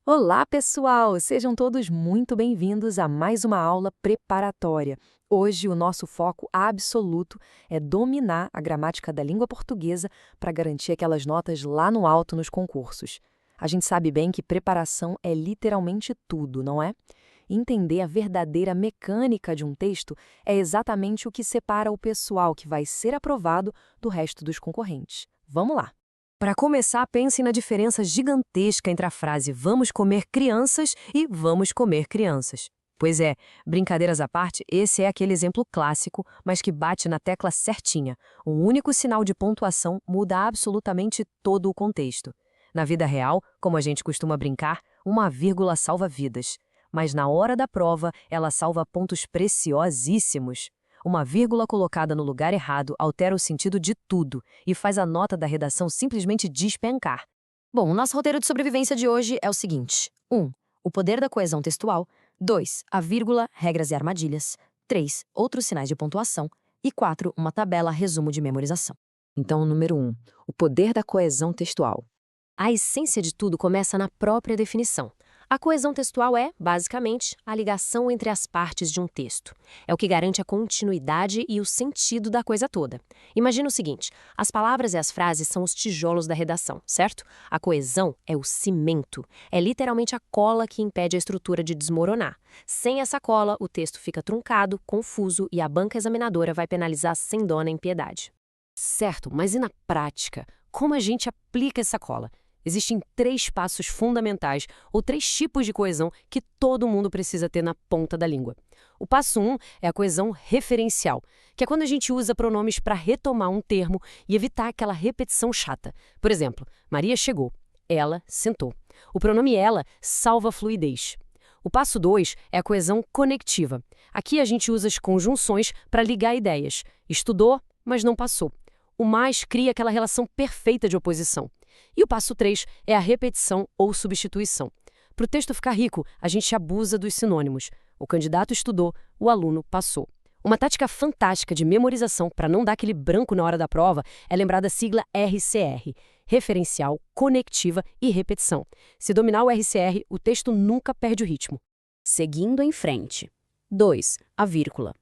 Olá, pessoal! Sejam todos muito bem-vindos a mais uma aula preparatória. Hoje, o nosso foco absoluto é dominar a gramática da língua portuguesa para garantir aquelas notas lá no alto nos concursos. A gente sabe bem que preparação é literalmente tudo, não é? Entender a verdadeira mecânica de um texto é exatamente o que separa o pessoal que vai ser aprovado do resto dos concorrentes. Vamos lá! Para começar, pense na diferença gigantesca entre a frase vamos comer crianças e vamos comer crianças. Pois é, brincadeiras à parte, esse é aquele exemplo clássico, mas que bate na tecla certinha. Um único sinal de pontuação muda absolutamente todo o contexto. Na vida real, como a gente costuma brincar, uma vírgula salva vidas. Mas na hora da prova, ela salva pontos preciosíssimos. Uma vírgula colocada no lugar errado altera o sentido de tudo e faz a nota da redação simplesmente despencar. Bom, o nosso roteiro de sobrevivência de hoje é o seguinte: 1. O poder da coesão textual. 2. A vírgula, regras e armadilhas. 3. Outros sinais de pontuação. E 4. Uma tabela resumo de memorização. Então, número 1. O poder da coesão textual. A essência de tudo começa na própria definição. A coesão textual é, basicamente, a ligação entre as partes de um texto. É o que garante a continuidade e o sentido da coisa toda. Imagina o seguinte: as palavras e as frases são os tijolos da redação, certo? A coesão é o cimento. É literalmente a cola que impede a estrutura de desmoronar. Sem essa cola, o texto fica truncado, confuso e a banca examinadora vai penalizar sem dó nem piedade. Certo, mas e na prática? Como a gente aplica essa cola? Existem 3 passos fundamentais, ou 3 tipos de coesão que todo mundo precisa ter na ponta da língua. O passo 1 é a coesão referencial, que é quando a gente usa pronomes para retomar um termo e evitar aquela repetição chata. Por exemplo, Maria chegou, ela sentou. O pronome ela salva a fluidez. O passo 2 é a coesão conectiva. Aqui a gente usa as conjunções para ligar ideias. Estudou, mas não passou. O mais cria aquela relação perfeita de oposição. E o passo 3 é a repetição ou substituição. Para o texto ficar rico, a gente abusa dos sinônimos. O candidato estudou, o aluno passou. Uma tática fantástica de memorização para não dar aquele branco na hora da prova é lembrar da sigla RCR, referencial, conectiva e repetição. Se dominar o RCR, o texto nunca perde o ritmo. Seguindo em frente. 2. A vírgula.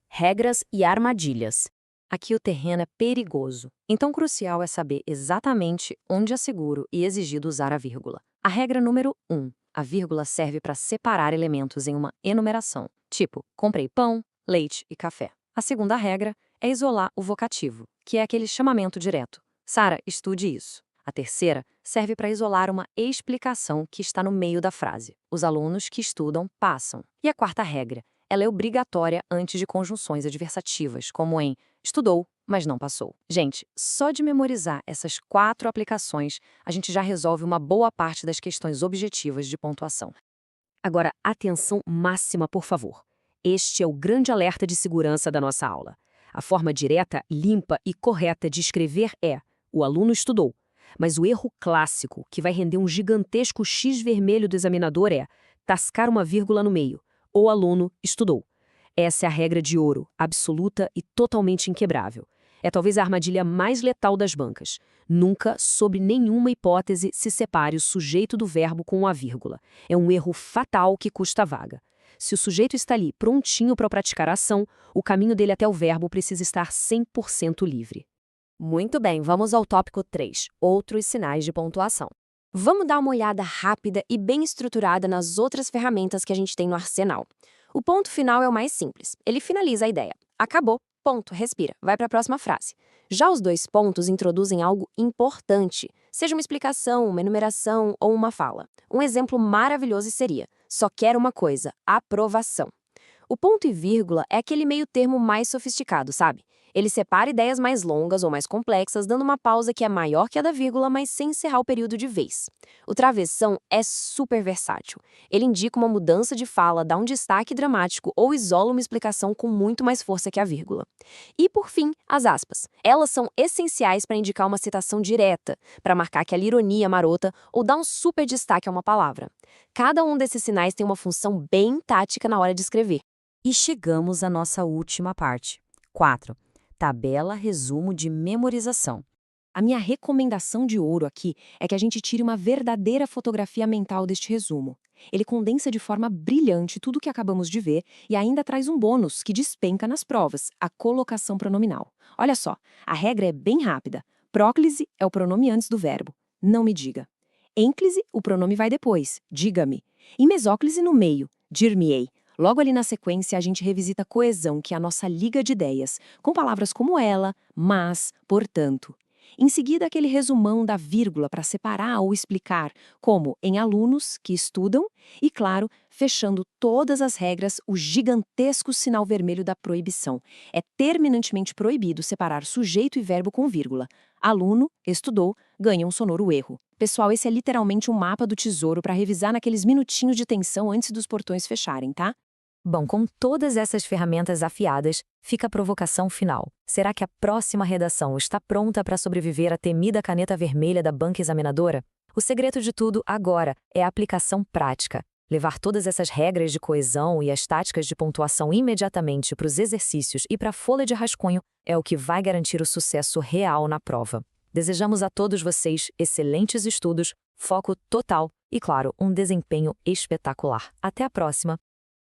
Regras e armadilhas. Aqui o terreno é perigoso, então crucial é saber exatamente onde é seguro e exigido usar a vírgula. A regra número 1. A vírgula serve para separar elementos em uma enumeração, tipo, comprei pão, leite e café. A segunda regra é isolar o vocativo, que é aquele chamamento direto. Sara, estude isso. A terceira serve para isolar uma explicação que está no meio da frase. Os alunos que estudam passam. E a quarta regra, ela é obrigatória antes de conjunções adversativas, como em estudou, mas não passou. Gente, só de memorizar essas 4 aplicações, a gente já resolve uma boa parte das questões objetivas de pontuação. Agora, atenção máxima, por favor. Este é o grande alerta de segurança da nossa aula. A forma direta, limpa e correta de escrever é: o aluno estudou. Mas o erro clássico, que vai render um gigantesco X vermelho do examinador, é tascar uma vírgula no meio. O aluno estudou. Essa é a regra de ouro, absoluta e totalmente inquebrável. É talvez a armadilha mais letal das bancas. Nunca, sob nenhuma hipótese, se separe o sujeito do verbo com a vírgula. É um erro fatal que custa a vaga. Se o sujeito está ali prontinho para praticar a ação, o caminho dele até o verbo precisa estar 100% livre. Muito bem, vamos ao tópico 3, outros sinais de pontuação. Vamos dar uma olhada rápida e bem estruturada nas outras ferramentas que a gente tem no arsenal. O ponto final é o mais simples. Ele finaliza a ideia. Acabou, ponto, respira, vai para a próxima frase. Já os 2 pontos introduzem algo importante, seja uma explicação, uma enumeração ou uma fala. Um exemplo maravilhoso seria: só quero uma coisa, aprovação. O ponto e vírgula é aquele meio termo mais sofisticado, sabe? Ele separa ideias mais longas ou mais complexas, dando uma pausa que é maior que a da vírgula, mas sem encerrar o período de vez. O travessão é super versátil. Ele indica uma mudança de fala, dá um destaque dramático ou isola uma explicação com muito mais força que a vírgula. E, por fim, as aspas. Elas são essenciais para indicar uma citação direta, para marcar aquela ironia marota ou dar um super destaque a uma palavra. Cada um desses sinais tem uma função bem tática na hora de escrever. E chegamos à nossa última parte. 4. Tabela resumo de memorização. A minha recomendação de ouro aqui é que a gente tire uma verdadeira fotografia mental deste resumo. Ele condensa de forma brilhante tudo o que acabamos de ver e ainda traz um bônus que despenca nas provas, a colocação pronominal. Olha só, a regra é bem rápida. Próclise é o pronome antes do verbo. Não me diga. Ênclise, o pronome vai depois. Diga-me. E mesóclise no meio. Dir-me-ei. Logo ali na sequência, a gente revisita coesão, que é a nossa liga de ideias, com palavras como ela, mas, portanto. Em seguida, aquele resumão da vírgula para separar ou explicar, como em alunos que estudam, e, claro, fechando todas as regras, o gigantesco sinal vermelho da proibição. É terminantemente proibido separar sujeito e verbo com vírgula. Aluno, estudou, ganha um sonoro erro. Pessoal, esse é literalmente um mapa do tesouro para revisar naqueles minutinhos de tensão antes dos portões fecharem, tá? Bom, com todas essas ferramentas afiadas, fica a provocação final. Será que a próxima redação está pronta para sobreviver à temida caneta vermelha da banca examinadora? O segredo de tudo, agora, é a aplicação prática. Levar todas essas regras de coesão e as táticas de pontuação imediatamente para os exercícios e para a folha de rascunho é o que vai garantir o sucesso real na prova. Desejamos a todos vocês excelentes estudos, foco total e, claro, um desempenho espetacular. Até a próxima!